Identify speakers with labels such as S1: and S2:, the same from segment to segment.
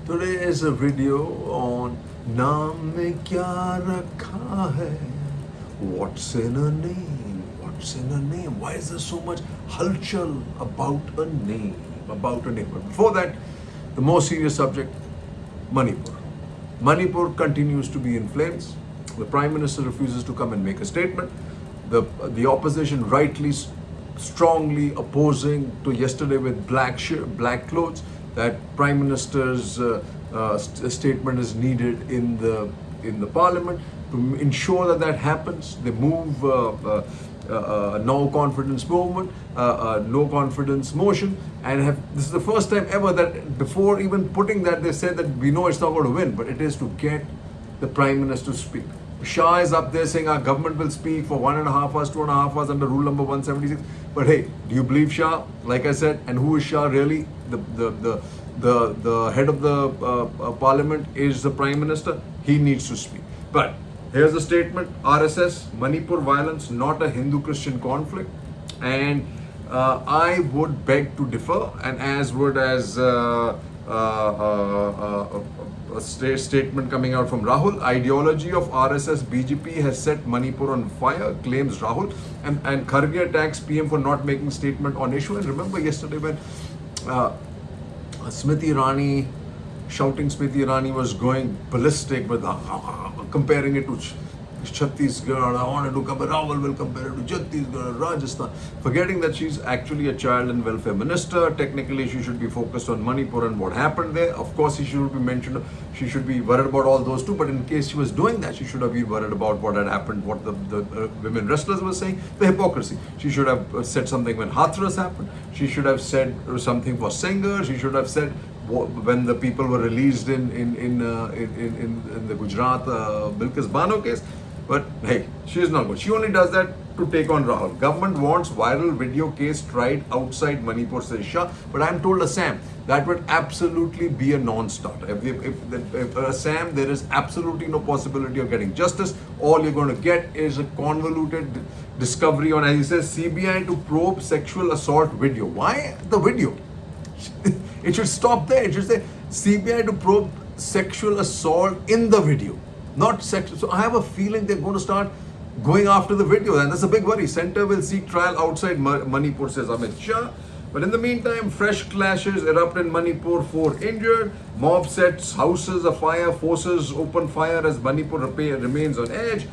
S1: Today is a video on Naam mein kya rakha hai? What's in a name? What's in a name? Why is there so much halchal about a name? About a name. But before that, the more serious subject, Manipur. Manipur continues to be in flames. The Prime Minister refuses to come and make a statement. The opposition rightly strongly opposing to yesterday with black clothes that Prime Minister's statement is needed in the Parliament to ensure that happens. They move no confidence movement, no confidence motion, and this is the first time ever that before even putting that they said that we know it's not going to win, but it is to get the Prime Minister to speak. Shah is up there saying our government will speak for 1.5 hours, 2.5 hours under rule number 176. But hey, do you believe Shah? Like I said, and who is Shah really? The head of the parliament is the Prime Minister. He needs to speak. But here's the statement: RSS, Manipur violence, not a Hindu-Christian conflict. And I would beg to differ, and as would a statement coming out from Rahul. Ideology of RSS BJP has set Manipur on fire, claims Rahul. And Kharge attacks PM for not making statement on issue. And remember yesterday when Smriti Irani, shouting Smriti Irani was going ballistic with comparing it to Chhattisgarh. I wanted to compare, Rahul will compare it to Chhattisgarh, Rajasthan, forgetting that she's actually a child and welfare minister. Technically, she should be focused on Manipur and what happened there. Of course, she should be mentioned. She should be worried about all those too. But in case she was doing that, she should have been worried about what had happened, what the women wrestlers were saying, the hypocrisy. She should have said something when Hathras happened. She should have said something for Sengar. She should have said when the people were released in the Gujarat Bilkis Bano case. But hey, she is not good. She only does that to take on Rahul. Government wants viral video case tried outside Manipur, says Shah. But I'm told Assam, that would absolutely be a non-starter. If Assam, there is absolutely no possibility of getting justice. All you're going to get is a convoluted discovery on, as he says, CBI to probe sexual assault video. Why the video? It should stop there. It should say CBI to probe sexual assault in the video, not sexual. So I have a feeling they're going to start going after the video, and that's a big worry. Center will seek trial outside Manipur, says Amit Shah. But in the meantime, fresh clashes erupt in Manipur, 4 injured. Mob sets houses afire, forces open fire as Manipur remains on edge.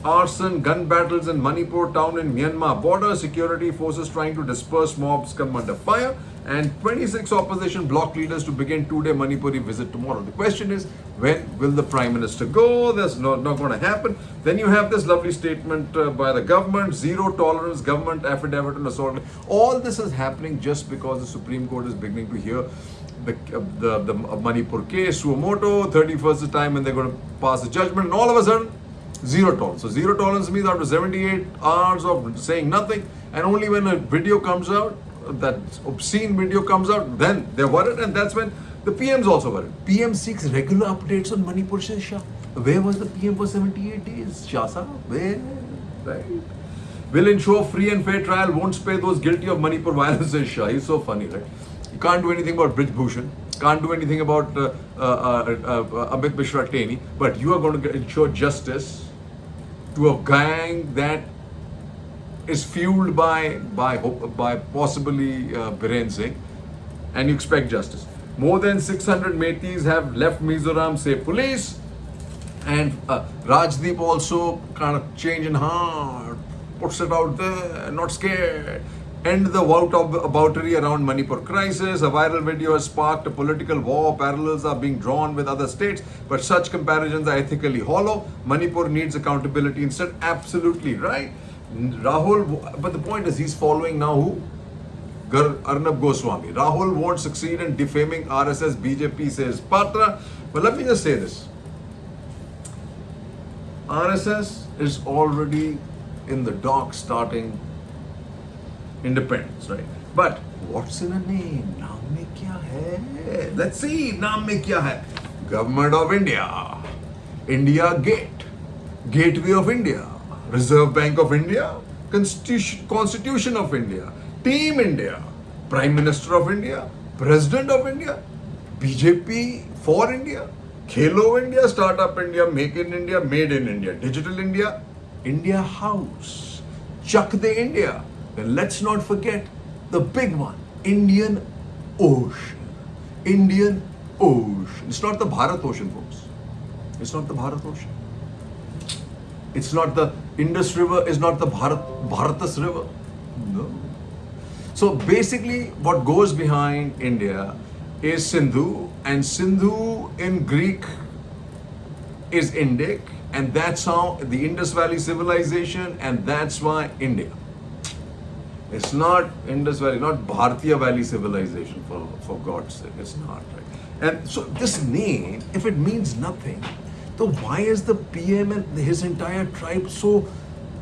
S1: Arson, gun battles in Manipur town in Myanmar border. Security forces trying to disperse mobs come under fire. And 26 opposition bloc leaders to begin 2-day Manipuri visit tomorrow. The question is, when will the Prime Minister go? That's not going to happen. Then you have this lovely statement by the government, zero tolerance, government affidavit on assault. All this is happening just because the Supreme Court is beginning to hear the Manipur case, suo motu, 31st time when they're going to pass a judgment, and all of a sudden, zero tolerance. So zero tolerance means after 78 hours of saying nothing, and only when a video comes out, that obscene video comes out, then they're worried, and that's when the PM's also worried. PM seeks regular updates on Manipur, says Shah. Where was the PM for 78 days? Shah Sahab, where? Right. Will ensure free and fair trial, won't spare those guilty of Manipur violence, says Shah. He's so funny, right? You can't do anything about Brij Bhushan, can't do anything about Amit Mishra Teni, but you are going to ensure justice to a gang that is fueled by possibly Biren Singh, and you expect justice. More than 600 Metis have left Mizoram, say police. And Rajdeep also kind of change in heart, puts it out there, not scared. End the boutery around Manipur crisis. A viral video has sparked a political war. Parallels are being drawn with other states, but such comparisons are ethically hollow. Manipur needs accountability instead. Absolutely right. Rahul, but the point is, he's following now who? Arnab Goswami. Rahul won't succeed in defaming RSS BJP, says Patra. But let me just say this. RSS is already in the dock starting independence, right? But what's in a name? Naam mein kya hai? Let's see. Naam mein kya hai? Government of India. India Gate. Gateway of India. Reserve Bank of India, Constitution of India, Team India, Prime Minister of India, President of India. BJP for India, Khelo India, Startup India, Make in India, Made in India, Digital India, India House, Chak De India. Then let's not forget the big one, Indian Ocean. Indian Ocean. It's not the Bharat Ocean, folks. It's not the Bharat Ocean. It's not the Indus River, is not the Bharatas River. No. So basically, what goes behind India is Sindhu, and Sindhu in Greek is Indic, and that's how the Indus Valley civilization, and that's why India. It's not Indus Valley, not Bharatiya Valley civilization, for God's sake. It's not, right? And so this name, if it means nothing, तो why is the PM and his entire tribe so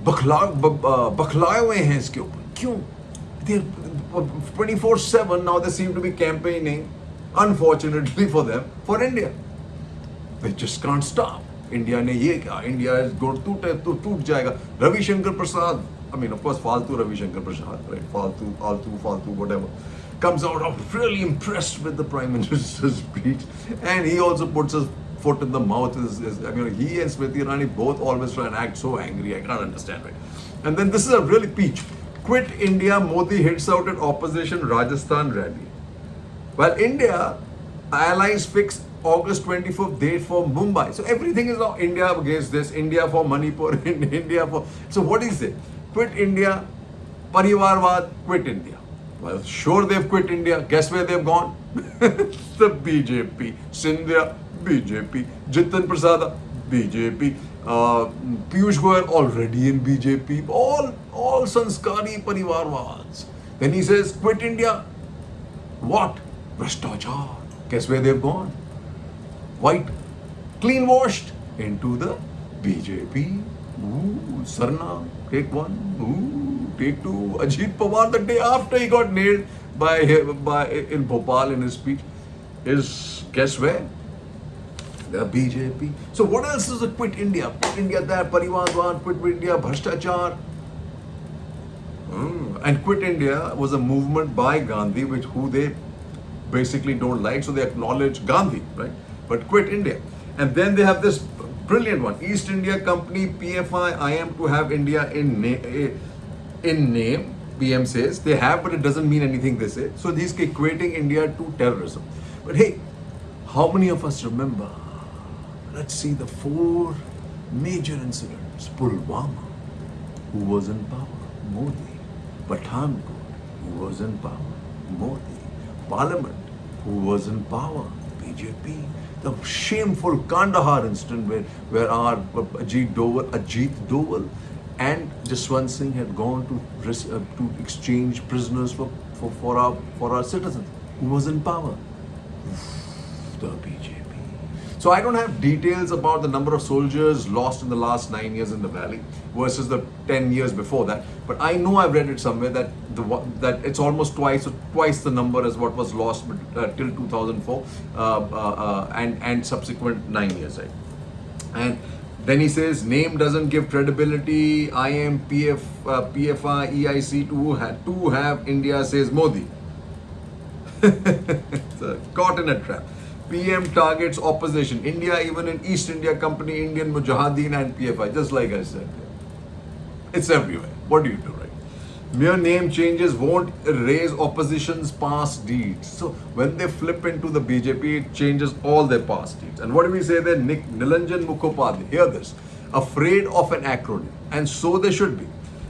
S1: बखलाए हुए हैं इसके ऊपर? क्यों? They're 24/7 now. They seem to be campaigning, unfortunately for them, for India. They just can't stop. India ने ये क्या? India is going to टूट जाएगा. Ravi Shankar Prasad, I mean, of course, Faltu Ravi Shankar Prasad, right? Faltu, whatever. Comes out really impressed with the Prime Minister's speech, and he also puts his foot in the mouth. I mean, he and Smriti Irani both always try and act so angry. I can't understand, right? And then this is a really peach. Quit India, Modi hits out at opposition Rajasthan rally. While India, allies fix August 24th date for Mumbai. So everything is now India against this, India for Manipur, India for... So what is it? Quit India, Parivarwad, quit India. Well, sure they've quit India. Guess where they've gone? The BJP. Sindhya, BJP. Jitan Prasad, BJP. Piyush Goyal already in BJP. All sanskari Parivarwads. Then he says, quit India. What? Bhrashtachar. Guess where they've gone? White, clean washed into the BJP. Ooh, Sarna, take one. Ooh, take two. Ajit Pawar, the day after he got nailed by in Bhopal in his speech, is guess where? The BJP. So what else is it? Quit India. Quit India there. Parivarwad, quit India. Bhrashtachar. And Quit India was a movement by Gandhi, who they basically don't like, so they acknowledge Gandhi, right? But Quit India. And then they have this brilliant one, East India Company, PFI, I am to have India in name, PM says. They have, but it doesn't mean anything, they say. So he's equating India to terrorism. But hey, how many of us remember, let's see the 4 major incidents. Pulwama, who was in power? Modi. Pathankot, who was in power? Modi. Parliament, who was in power? BJP. The shameful Kandahar incident where our Ajit Doval and Jaswant Singh had gone to exchange prisoners for our citizens. Who was in power? The BJP. So I don't have details about the number of soldiers lost in the last 9 years in the valley versus the 10 years before that. But I know I've read it somewhere that it's almost twice the number as what was lost till 2004 and subsequent 9 years, right? And then he says, name doesn't give credibility. IM, PFI, EIC to have India, says Modi. So, caught in a trap. PM targets opposition. India, even in East India Company, Indian Mujahideen and PFI, just like I said. It's everywhere. What do you do, right? Mere name changes won't erase opposition's past deeds. So when they flip into the BJP, it changes all their past deeds. And what do we say there? Nilanjan Mukhopadhyay. Hear this. Afraid of an acronym. And so they should be.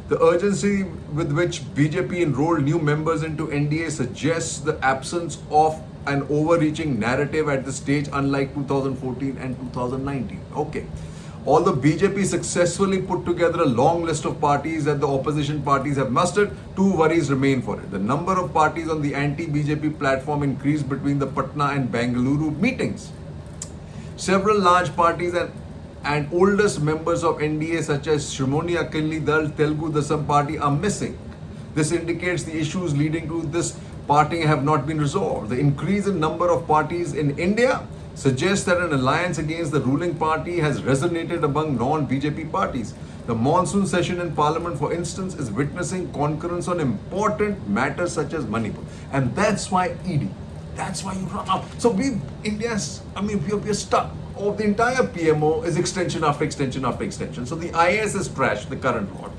S1: The urgency with which BJP enrolled new members into NDA suggests the absence of an overreaching narrative at this stage, unlike 2014 and 2019. Okay. Although BJP successfully put together a long list of parties that the opposition parties have mustered, 2 worries remain for it. The number of parties on the anti-BJP platform increased between the Patna and Bengaluru meetings. Several large parties and oldest members of NDA such as Shrimoni Akali Dal, Telugu Desam Party are missing. This indicates the issues leading to this parting have not been resolved. The increase in number of parties in India suggests that an alliance against the ruling party has resonated among non-BJP parties. The monsoon session in Parliament, for instance, is witnessing concurrence on important matters such as Manipur. And that's why ED, That's why you run up. So we're stuck. Of the entire PMO is extension after extension after extension. So the IAS is trash, the current lot.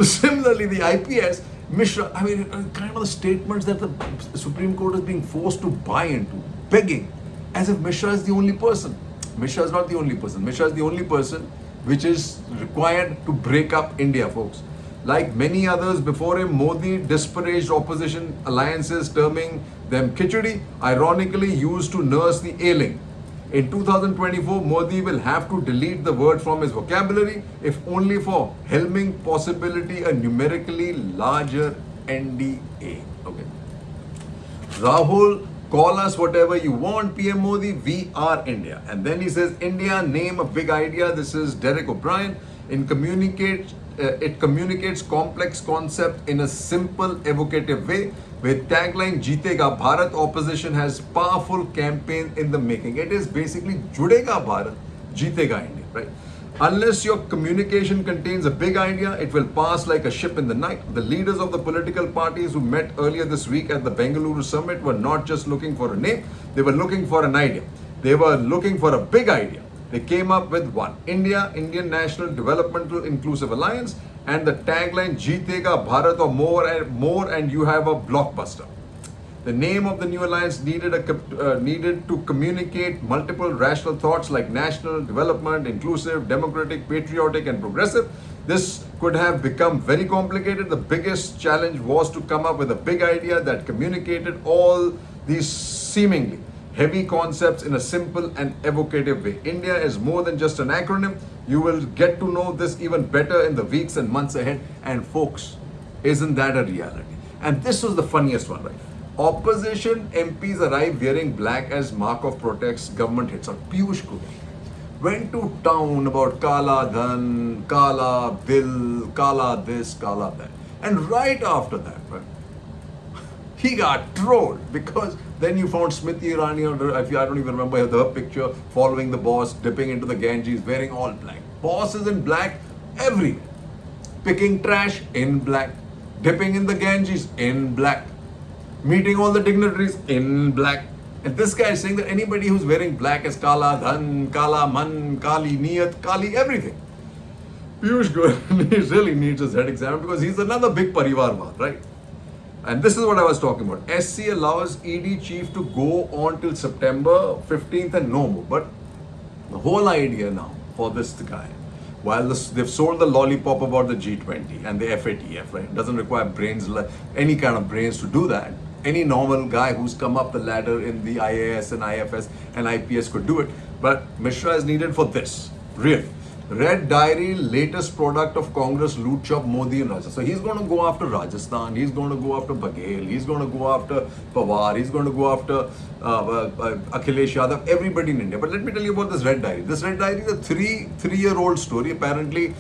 S1: Similarly, the IPS, Mishra, kind of the statements that the Supreme Court is being forced to buy into, begging, as if Mishra is the only person. Mishra is not the only person. Mishra is the only person which is required to break up India, folks. Like many others before him, Modi disparaged opposition alliances, terming them khichdi, ironically used to nurse the ailing. In 2024, Modi will have to delete the word from his vocabulary, if only for helming possibility a numerically larger NDA. Okay. Rahul, call us whatever you want, PM Modi, we are India. And then he says, India, name a big idea. This is Derek O'Brien. It communicates complex concept in a simple, evocative way. With tagline Jeetega Bharat, opposition has powerful campaign in the making. It is basically Judega Bharat, Jeetega India, right? Unless your communication contains a big idea, it will pass like a ship in the night. The leaders of the political parties who met earlier this week at the Bengaluru summit were not just looking for a name, they were looking for an idea. They were looking for a big idea. They came up with one: India, Indian National Developmental Inclusive Alliance, and the tagline Jeetega Bharat or more and you have a blockbuster. The name of the new alliance needed to communicate multiple rational thoughts like national, development, inclusive, democratic, patriotic, and progressive. This could have become very complicated. The biggest challenge was to come up with a big idea that communicated all these seemingly heavy concepts in a simple and evocative way. India is more than just an acronym. You will get to know this even better in the weeks and months ahead. And folks, isn't that a reality? And this was the funniest one, right? Opposition MPs arrived wearing black as mark of protest. Government hits out. Piyush Goyal went to town about Kala Dhan, Kala Bill, Kala this, Kala that. And right after that, right, he got trolled because then you found Smriti Irani, or I don't even remember her picture, following the boss, dipping into the Ganges, wearing all black. Boss is in black everywhere. Picking trash in black. Dipping in the Ganges in black. Meeting all the dignitaries in black. And this guy is saying that anybody who's wearing black is Kala Dhan, Kala Man, Kali Niyat, Kali everything. Piyush Goyal really needs his head examined because he's another big Parivarwad, right? And this is what I was talking about. SC allows ED chief to go on till September 15th and no more. But the whole idea now for this guy, while they've sold the lollipop about the G20 and the FATF, right? It doesn't require brains, any kind of brains to do that. Any normal guy who's come up the ladder in the IAS and IFS and IPS could do it. But Mishra is needed for this, really. Red Diary, latest product of Congress loot chop Modi and Rajasthan. So he's going to go after Rajasthan, he's going to go after Baghel, he's going to go after Pawar, he's going to go after Akhilesh Yadav, everybody in India. But let me tell you about this Red Diary. This Red Diary is a three-year-old story. Apparently,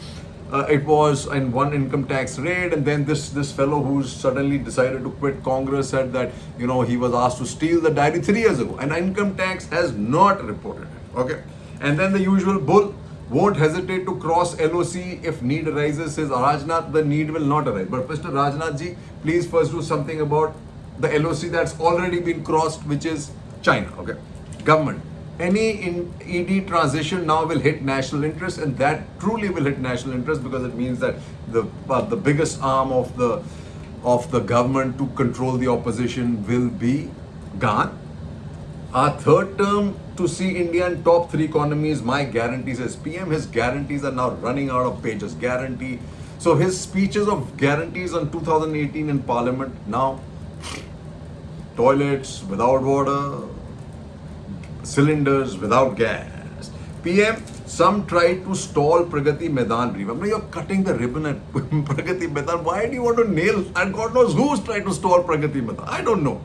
S1: it was in one income tax raid, and then this fellow who suddenly decided to quit Congress said that, he was asked to steal the diary 3 years ago, and income tax has not reported it. Okay, and then the usual bull. Won't hesitate to cross LOC if need arises, says Rajnath. The need will not arise. But Mr. Rajnath ji, please first do something about the LOC that's already been crossed, which is China. Okay, government. Any ED transition now will hit national interest, and that truly will hit national interest because it means that the biggest arm of the government to control the opposition will be gone. Our third term to see India in top 3 economies, my guarantees as PM. His guarantees are now running out of pages. Guarantee. So his speeches of guarantees on 2018 in Parliament, now toilets without water, cylinders without gas. PM, some tried to stall Pragati Maidan. Remember, you're cutting the ribbon at Pragati Maidan. Why do you want to nail? And God knows who's trying to stall Pragati Maidan. I don't know.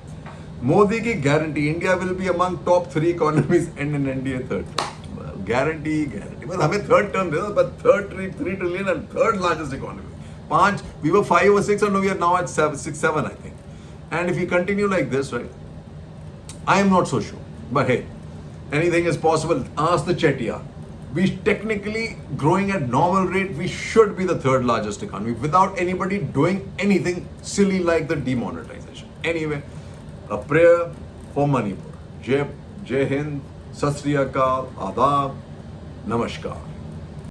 S1: Modi ki guarantee, India will be among top 3 economies and in NDA third term. Well, guarantee. Well, हमें third term देना, but 3 trillion and third largest economy. 5, we were 5 or 6 and we are now at 6, 7 I think. And if we continue like this, right, I am not so sure. But hey, anything is possible. Ask the Chettiar. We technically growing at normal rate, we should be the 3rd largest economy without anybody doing anything silly like the demonetization. Anyway, a prayer for Manipur. Jai Hind, Sat Sri Akal, Adab, Namaskar.